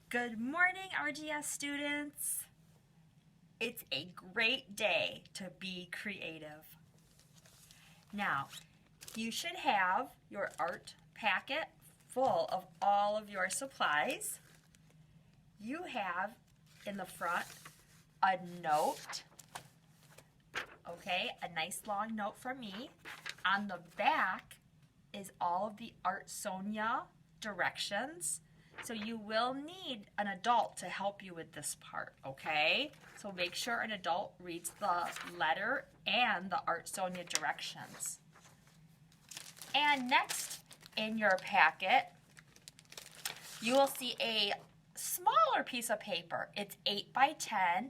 Good morning, RGS students. It's a great day to be creative. Now, you should have your art packet full of all of your supplies. You have in the front a note, okay, a nice long note from me. On the back is all of the Art Sonia directions. So you will need an adult to help you with this part, okay? So make sure an adult reads the letter and the Art Sonia directions. And next in your packet, you will see a smaller piece of paper. It's 8 by 10.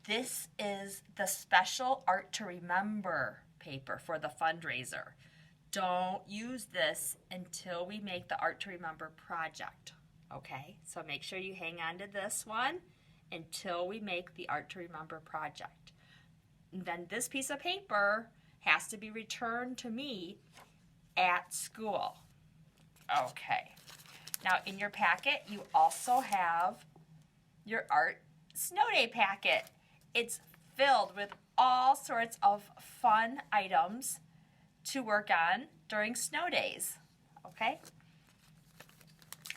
This is the special Art to Remember paper for the fundraiser. Don't use this until we make the Art to Remember project. Okay, so make sure you hang on to this one until we make the Art to Remember project. And then this piece of paper has to be returned to me at school. Okay, now in your packet you also have your Art Snow Day packet. It's filled with all sorts of fun items to work on during snow days, okay?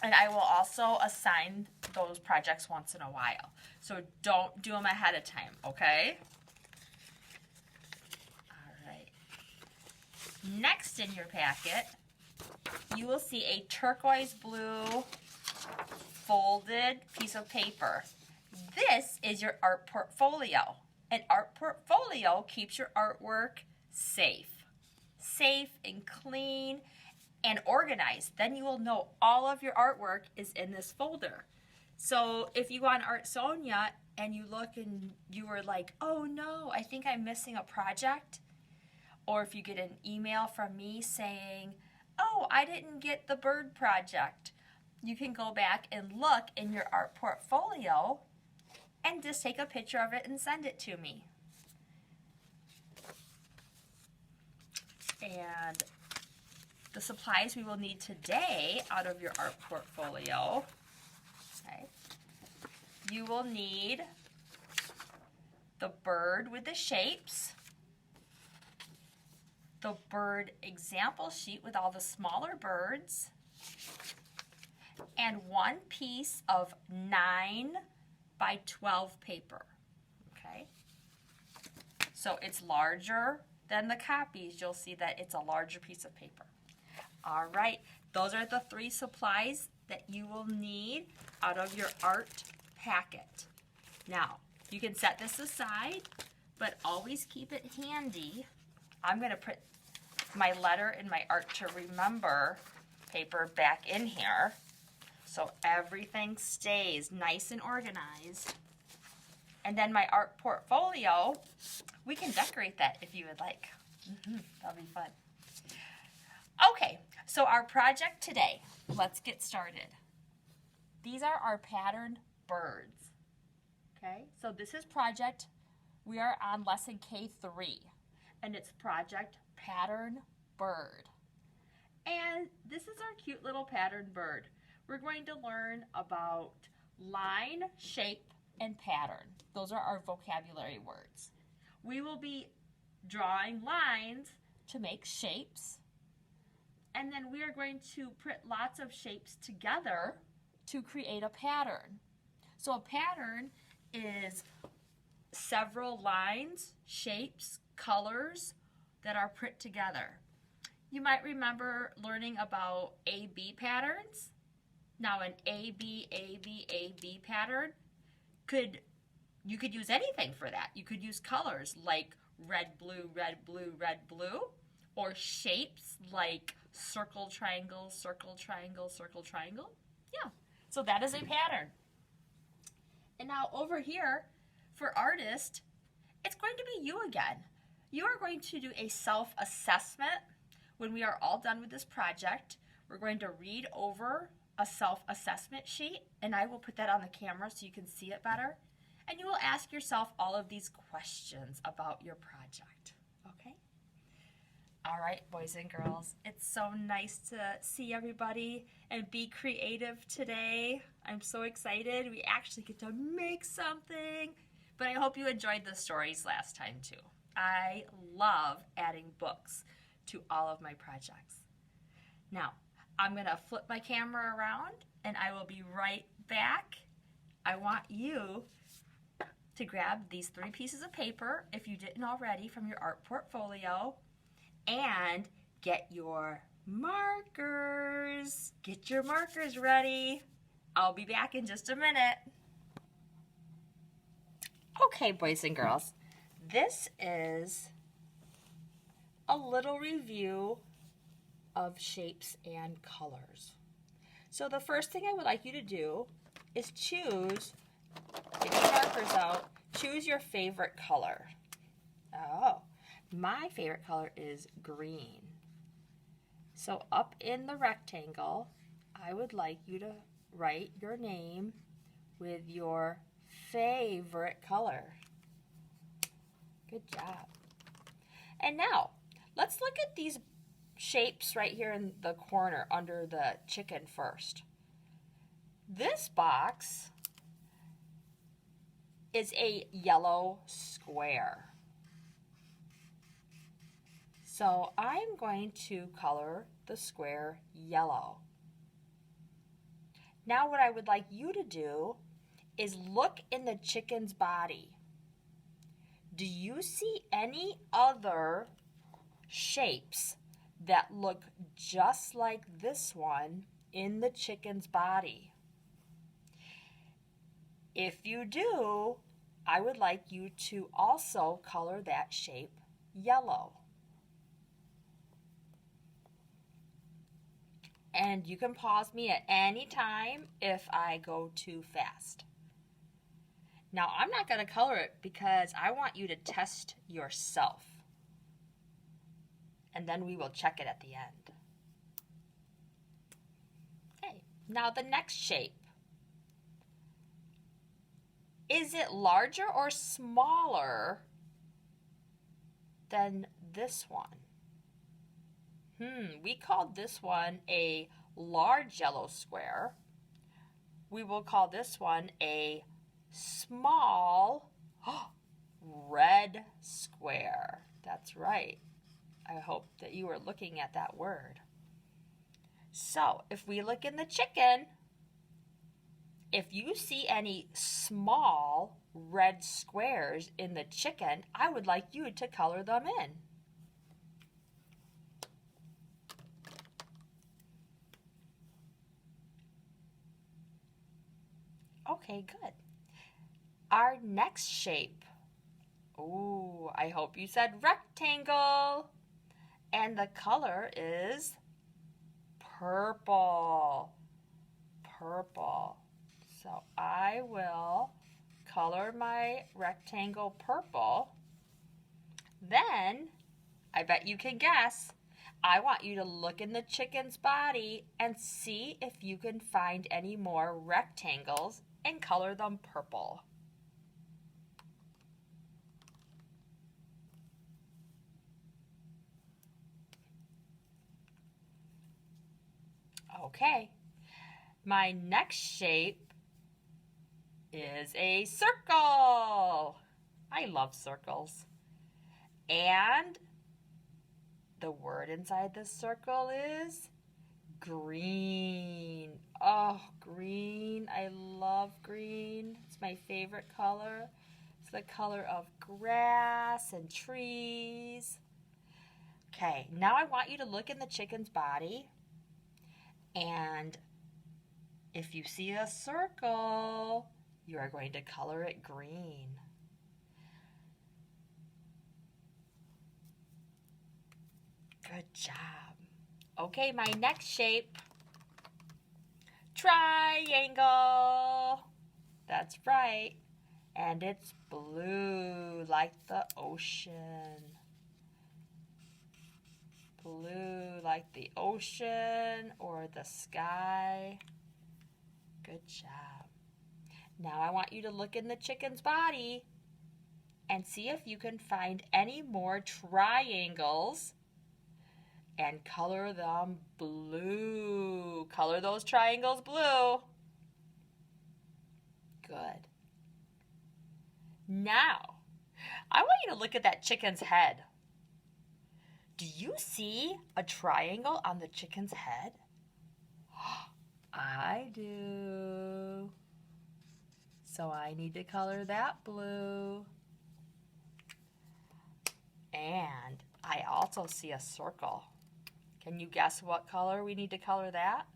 And I will also assign those projects once in a while. So don't do them ahead of time, okay? All right. Next in your packet, you will see a turquoise blue folded piece of paper. This is your art portfolio. An art portfolio keeps your artwork safe and clean and organized. Then you will know all of your artwork is in this folder. So if you go on Art Sonia and you look and you were like, oh no, I think I'm missing a project, or if you get an email from me saying, oh, I didn't get the bird project, you can go back and look in your art portfolio and just take a picture of it and send it to me. And the supplies we will need today out of your art portfolio, okay, you will need the bird with the shapes, the bird example sheet with all the smaller birds, and one piece of 9 by 12 paper, okay? So it's larger than the copies. You'll see that it's a larger piece of paper. All right, those are the 3 supplies that you will need out of your art packet. Now, you can set this aside, but always keep it handy. I'm going to put my letter and my Art to Remember paper back in here so everything stays nice and organized. And then my art portfolio, we can decorate that if you would like. That'll be fun. Okay, so our project today, let's get started. These are our patterned birds, okay? So this is project, we are on lesson K3, and it's project pattern bird. And this is our cute little patterned bird. We're going to learn about line, shape, and pattern. Those are our vocabulary words. We will be drawing lines to make shapes, and then we are going to put lots of shapes together to create a pattern. So a pattern is several lines, shapes, colors that are put together. You might remember learning about A-B patterns. Now an A-B, A-B, A-B pattern, you could use anything for that. You could use colors like red, blue, red, blue, red, blue, or shapes like circle, triangle, circle, triangle, circle, triangle. Yeah, so that is a pattern. And now over here, for artist, it's going to be you again. You are going to do a self-assessment. When we are all done with this project, we're going to read over a self-assessment sheet, and I will put that on the camera so you can see it better. And you will ask yourself all of these questions about your project, okay? All right, boys and girls, it's so nice to see everybody and be creative today. I'm so excited. We actually get to make something. But I hope you enjoyed the stories last time too. I love adding books to all of my projects. Now, I'm going to flip my camera around and I will be right back. I want you to grab these 3 pieces of paper, if you didn't already, from your art portfolio, and get your markers. Get your markers ready. I'll be back in just a minute. Okay, boys and girls, this is a little review of shapes and colors. So the first thing I would like you to do is choose, get your markers out, choose your favorite color. Oh, my favorite color is green. So up in the rectangle, I would like you to write your name with your favorite color. Good job. And now, let's look at these shapes right here in the corner under the chicken first. This box is a yellow square. So I'm going to color the square yellow. Now what I would like you to do is look in the chicken's body. Do you see any other shapes that look just like this one in the chicken's body? If you do, I would like you to also color that shape yellow. And you can pause me at any time if I go too fast. Now, I'm not going to color it because I want you to test yourself. And then we will check it at the end. Okay, now the next shape. Is it larger or smaller than this one? We called this one a large yellow square. We will call this one a small red square. That's right. I hope that you are looking at that word. So, if we look in the chicken, if you see any small red squares in the chicken, I would like you to color them in. Okay, good. Our next shape. Ooh, I hope you said rectangle. And the color is purple. Purple. So I will color my rectangle purple. Then, I bet you can guess, I want you to look in the chicken's body and see if you can find any more rectangles and color them purple. Okay, my next shape is a circle. I love circles. And the word inside the circle is green. Oh, green. I love green. It's my favorite color. It's the color of grass and trees. Okay, now I want you to look in the chicken's body. And if you see a circle, you are going to color it green. Good job. Okay, my next shape, triangle. That's right. And it's blue, like the ocean. Blue, like the ocean or the sky. Good job. Now I want you to look in the chicken's body and see if you can find any more triangles and color them blue. Color those triangles blue. Good. Now, I want you to look at that chicken's head. Do you see a triangle on the chicken's head? I do. So I need to color that blue. And I also see a circle. Can you guess what color we need to color that?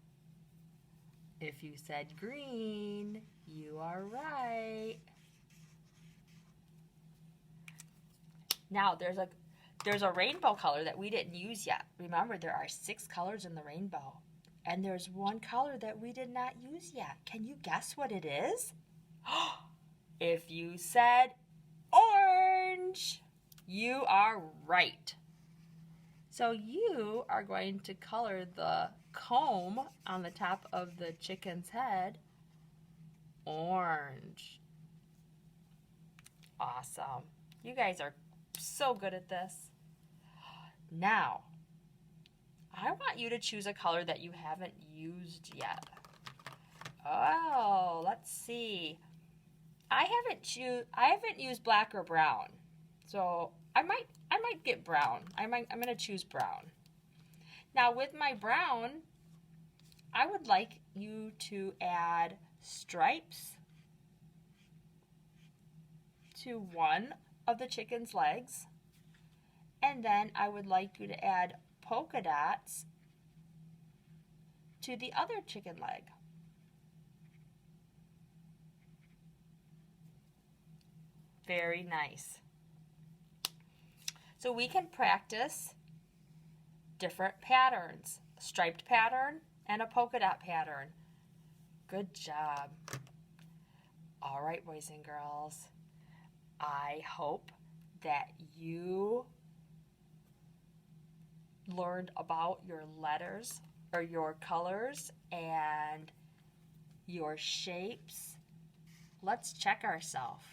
If you said green, you are right. Now there's a rainbow color that we didn't use yet. Remember, there are 6 colors in the rainbow. And there's one color that we did not use yet. Can you guess what it is? If you said orange, you are right. So you are going to color the comb on the top of the chicken's head orange. Awesome. You guys are so good at this. Now, I want you to choose a color that you haven't used yet. Oh, let's see. I haven't used black or brown. So I might get brown. I'm going to choose brown. Now with my brown, I would like you to add stripes to one of the chicken's legs. And then I would like you to add polka dots to the other chicken leg. Very nice. So we can practice different patterns, a striped pattern and a polka dot pattern. Good job. All right, boys and girls. I hope that you learned about your letters or your colors and your shapes. Let's check ourselves.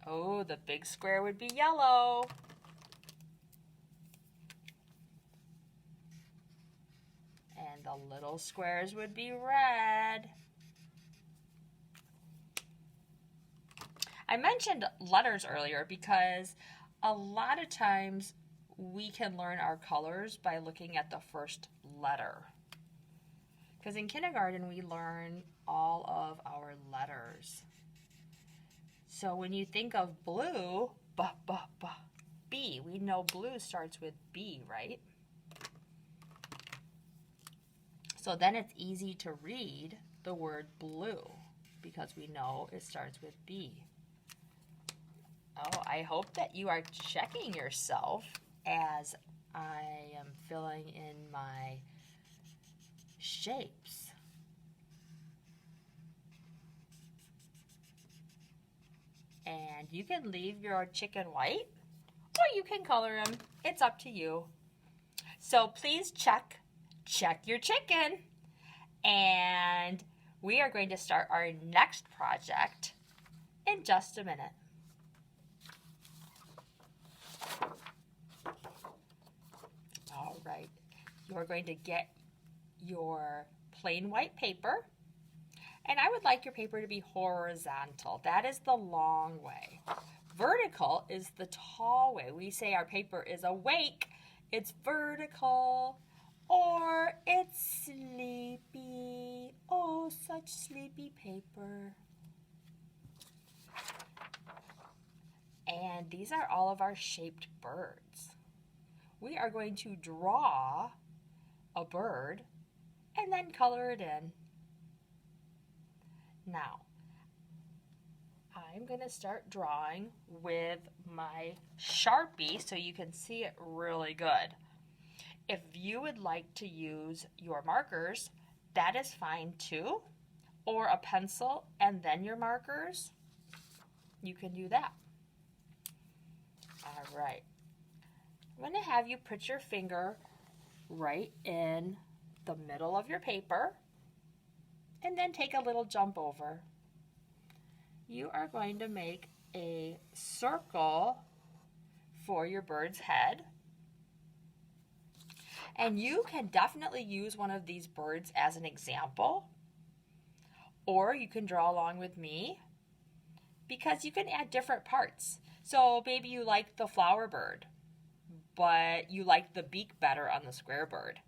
Oh, the big square would be yellow. And the little squares would be red. I mentioned letters earlier because a lot of times we can learn our colors by looking at the first letter. Because in kindergarten we learn all of our letters. So when you think of blue, B, we know blue starts with B, right? So then it's easy to read the word blue because we know it starts with B. Oh, I hope that you are checking yourself as I am filling in my shapes. And you can leave your chicken white or you can color him. It's up to you. So please check your chicken. And we are going to start our next project in just a minute. All right, you're going to get your plain white paper. And I would like your paper to be horizontal. That is the long way. Vertical is the tall way. We say our paper is awake, it's vertical, or it's sleepy. Oh, such sleepy paper. And these are all of our shaped birds. We are going to draw a bird and then color it in. Now, I'm going to start drawing with my Sharpie so you can see it really good. If you would like to use your markers, that is fine too. Or a pencil and then your markers, you can do that. All right. I'm going to have you put your finger right in the middle of your paper. And then take a little jump over. You are going to make a circle for your bird's head. And you can definitely use one of these birds as an example. Or you can draw along with me because you can add different parts. So maybe you like the flower bird, but you like the beak better on the square bird.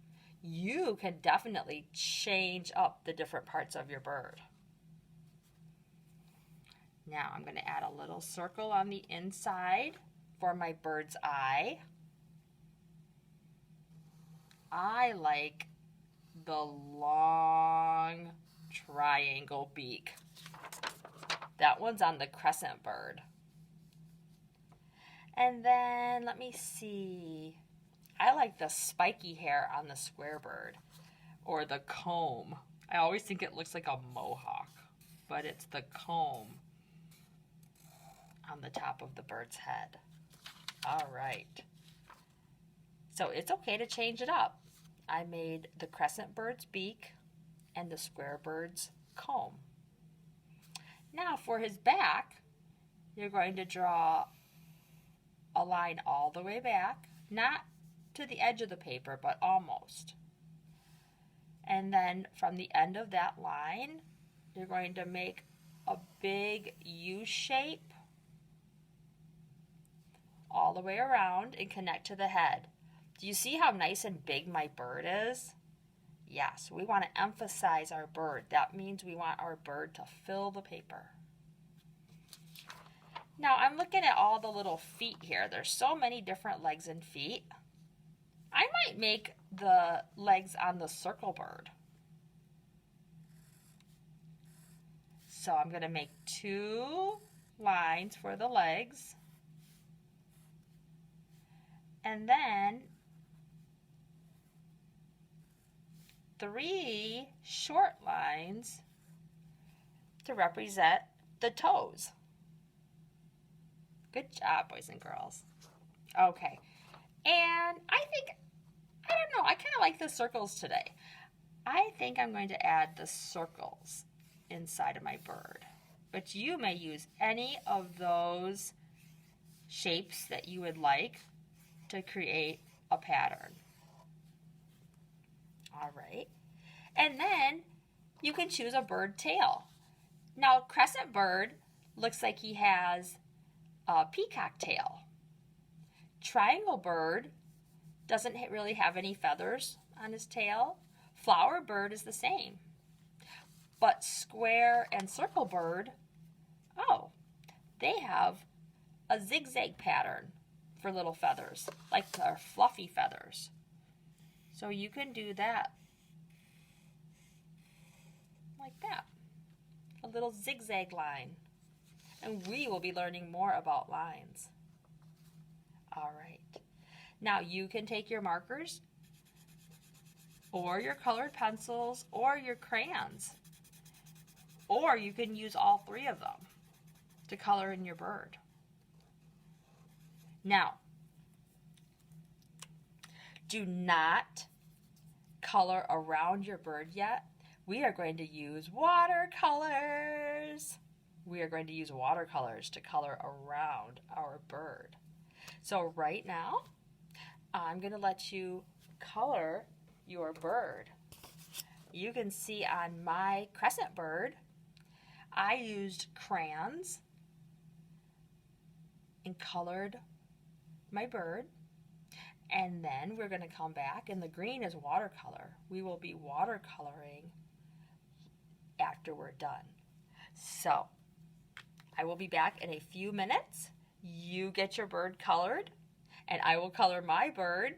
You can definitely change up the different parts of your bird. Now I'm going to add a little circle on the inside for my bird's eye. I like the long triangle beak. That one's on the crescent bird. And then let me see. I like the spiky hair on the square bird, or the comb. I always think it looks like a mohawk, but it's the comb on the top of the bird's head. All right. So it's okay to change it up. I made the crescent bird's beak and the square bird's comb. Now for his back, you're going to draw a line all the way back, not to the edge of the paper, but almost. And then from the end of that line, you're going to make a big U shape all the way around and connect to the head. Do you see how nice and big my bird is? Yes, we want to emphasize our bird. That means we want our bird to fill the paper. Now I'm looking at all the little feet here. There's so many different legs and feet. I might make the legs on the circle bird. So I'm going to make 2 lines for the legs. And then 3 short lines to represent the toes. Good job, boys and girls. Okay. And I don't know, I kind of like the circles today. I think I'm going to add the circles inside of my bird. But you may use any of those shapes that you would like to create a pattern. All right. And then you can choose a bird tail. Now, crescent bird looks like he has a peacock tail. Triangle bird doesn't really have any feathers on his tail. Flower bird is the same. But square and circle bird, oh, they have a zigzag pattern for little feathers, like their fluffy feathers. So you can do that like that, a little zigzag line. And we will be learning more about lines. All right. Now you can take your markers or your colored pencils or your crayons, or you can use all 3 of them to color in your bird. Now, do not color around your bird yet. We are going to use watercolors. We are going to use watercolors to color around our bird. So right now, I'm going to let you color your bird. You can see on my crescent bird, I used crayons and colored my bird. And then we're going to come back, and the green is watercolor. We will be watercoloring after we're done. So I will be back in a few minutes. You get your bird colored, and I will color my bird,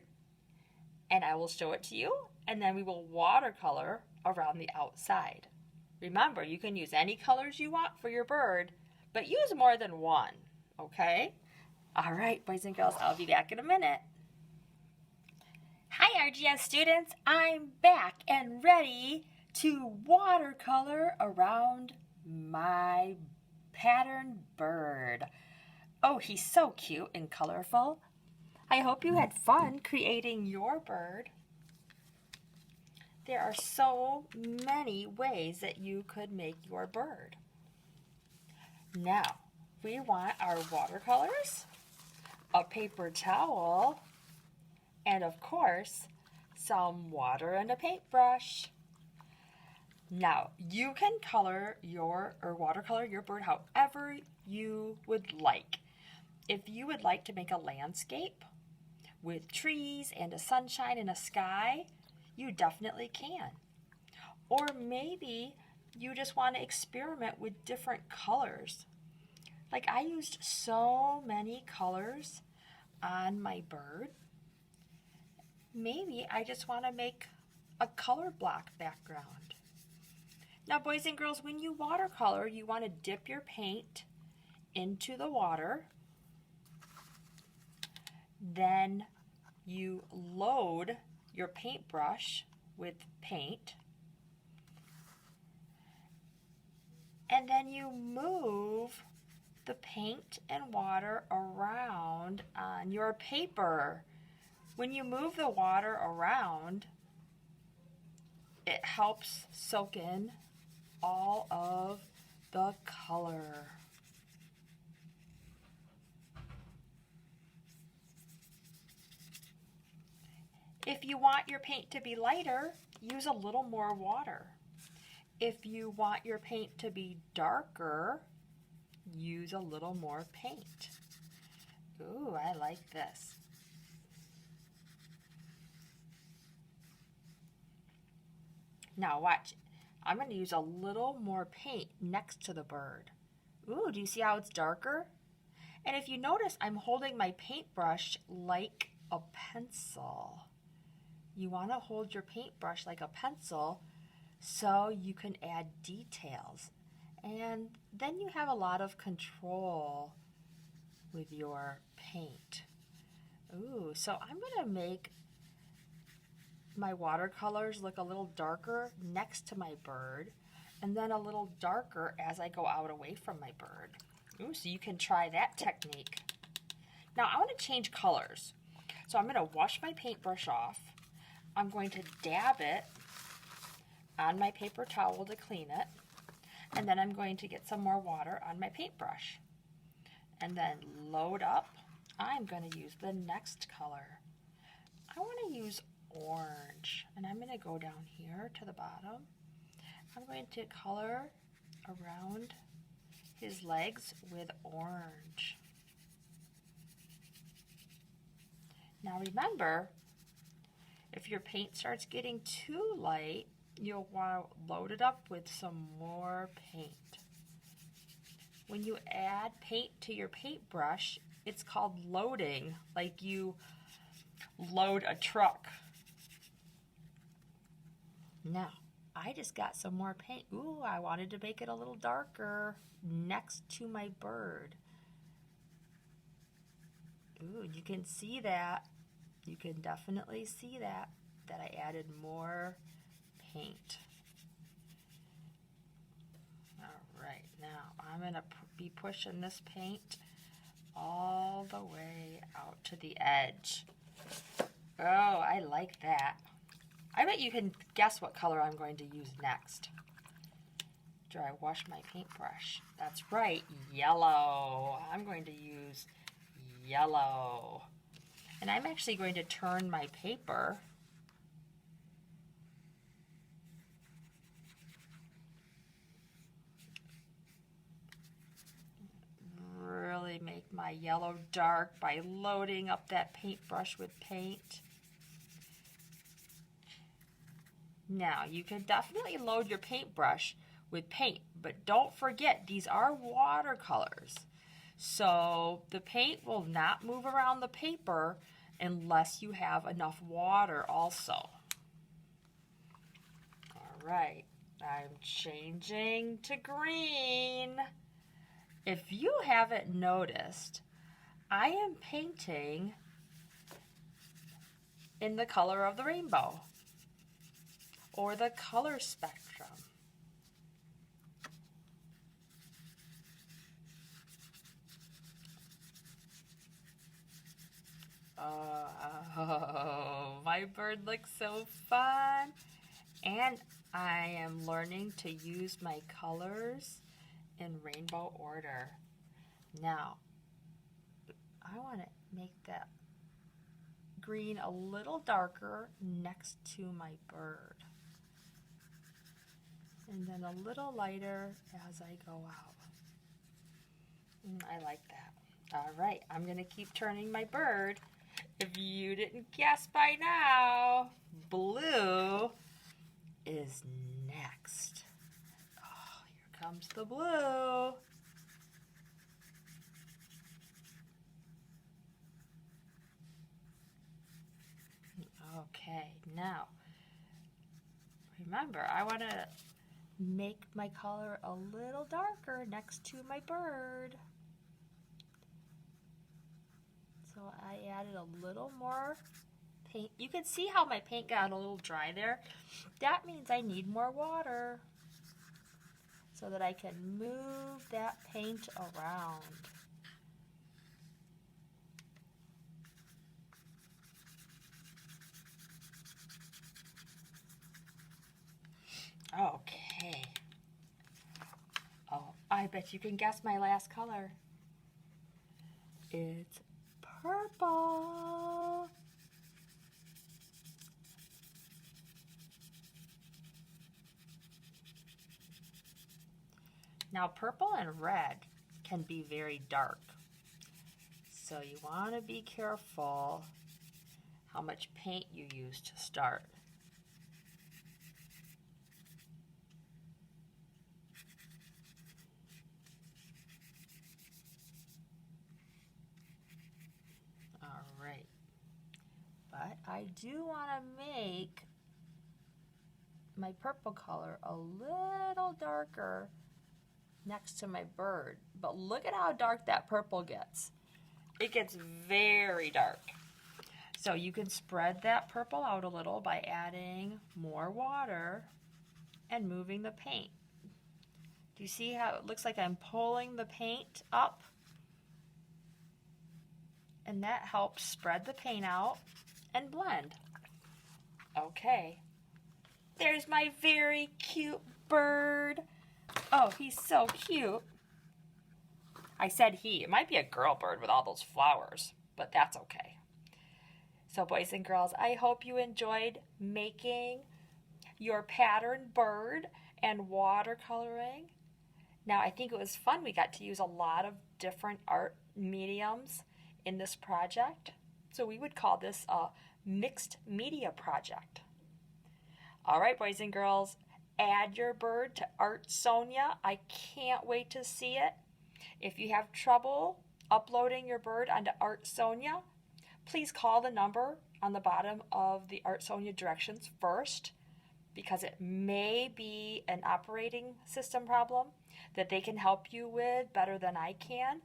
and I will show it to you, and then we will watercolor around the outside. Remember, you can use any colors you want for your bird, but use more than one, okay? All right, boys and girls, I'll be back in a minute. Hi, RGS students. I'm back and ready to watercolor around my pattern bird. Oh, he's so cute and colorful. I hope you had fun creating your bird. There are so many ways that you could make your bird. Now, we want our watercolors, a paper towel, and of course, some water and a paintbrush. Now, you can color or watercolor your bird however you would like. If you would like to make a landscape with trees and a sunshine and a sky, you definitely can. Or maybe you just want to experiment with different colors. Like I used so many colors on my bird. Maybe I just want to make a color block background. Now, boys and girls, when you watercolor, you want to dip your paint into the water. Then you load your paintbrush with paint. And then you move the paint and water around on your paper. When you move the water around, it helps soak in all of the color. If you want your paint to be lighter, use a little more water. If you want your paint to be darker, use a little more paint. Ooh, I like this. Now watch, I'm going to use a little more paint next to the bird. Ooh, do you see how it's darker? And if you notice, I'm holding my paintbrush like a pencil. You want to hold your paintbrush like a pencil so you can add details. And then you have a lot of control with your paint. Ooh, so I'm going to make my watercolors look a little darker next to my bird and then a little darker as I go out away from my bird. Ooh, so you can try that technique. Now I want to change colors. So I'm going to wash my paintbrush off. I'm going to dab it on my paper towel to clean it. And then I'm going to get some more water on my paintbrush. And then load up. I'm going to use the next color. I want to use orange. And I'm going to go down here to the bottom. I'm going to color around his legs with orange. Now remember, if your paint starts getting too light, you'll want to load it up with some more paint. When you add paint to your paintbrush, it's called loading, like you load a truck. Now, I just got some more paint. Ooh, I wanted to make it a little darker next to my bird. Ooh, you can see that. You can definitely see that I added more paint. All right, now I'm going to be pushing this paint all the way out to the edge. Oh, I like that. I bet you can guess what color I'm going to use next. After I wash my paintbrush. That's right, yellow. I'm going to use yellow. And I'm actually going to turn my paper really make my yellow dark by loading up that paintbrush with paint. Now, you can definitely load your paintbrush with paint, but don't forget, these are watercolors. So the paint will not move around the paper unless you have enough water also. All right, I'm changing to green. If you haven't noticed, I am painting in the color of the rainbow or the color spectrum. Oh, my bird looks so fun. And I am learning to use my colors in rainbow order. Now, I want to make that green a little darker next to my bird. And then a little lighter as I go out. I like that. All right, I'm going to keep turning my bird. If you didn't guess by now, blue is next. Oh, here comes the blue. Okay, now, remember, I want to make my color a little darker next to my bird. So I added a little more paint. You can see how my paint got a little dry there. That means I need more water so that I can move that paint around. Okay. Oh, I bet you can guess my last color. It's purple. Now, purple and red can be very dark. So you want to be careful how much paint you use to start. Alright, but I do want to make my purple color a little darker next to my bird. But look at how dark that purple gets. It gets very dark. So you can spread that purple out a little by adding more water and moving the paint. Do you see how it looks like I'm pulling the paint up? And that helps spread the paint out and blend. Okay. There's my very cute bird. Oh, he's so cute. I said he. It might be a girl bird with all those flowers, but that's okay. So boys and girls, I hope you enjoyed making your pattern bird and watercoloring. Now, I think it was fun. We got to use a lot of different art mediums in this project. So we would call this a mixed media project. All right, boys and girls, add your bird to Art Sonia. I can't wait to see it. If you have trouble uploading your bird onto Art Sonia, please call the number on the bottom of the Art Sonia directions first, because it may be an operating system problem that they can help you with better than I can.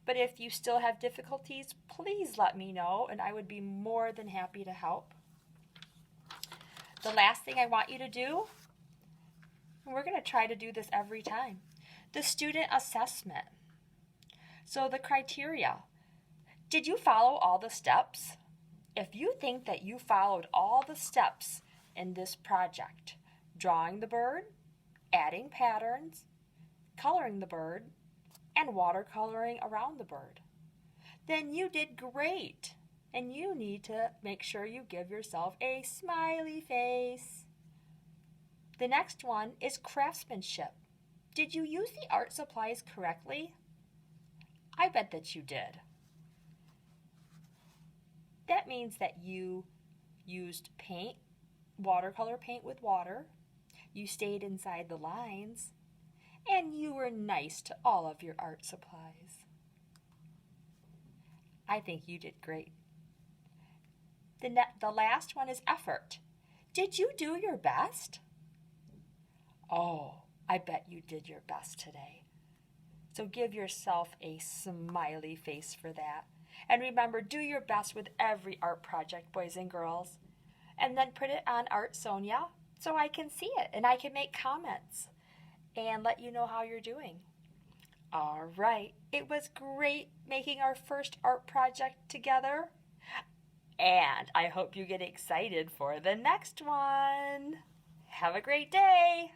But if you still have difficulties, please let me know, and I would be more than happy to help. The last thing I want you to do, and we're going to try to do this every time, the student assessment. So the criteria. Did you follow all the steps? If you think that you followed all the steps in this project, drawing the bird, adding patterns, coloring the bird, and watercoloring around the bird, then you did great. And you need to make sure you give yourself a smiley face. The next one is craftsmanship. Did you use the art supplies correctly? I bet that you did. That means that you used paint, watercolor paint with water, you stayed inside the lines, and you were nice to all of your art supplies. I think you did great. The last one is effort. Did you do your best? Oh, I bet you did your best today. So give yourself a smiley face for that. And remember, do your best with every art project, boys and girls. And then put it on Art Sonia so I can see it and I can make comments and let you know how you're doing. All right, it was great making our first art project together. And I hope you get excited for the next one. Have a great day.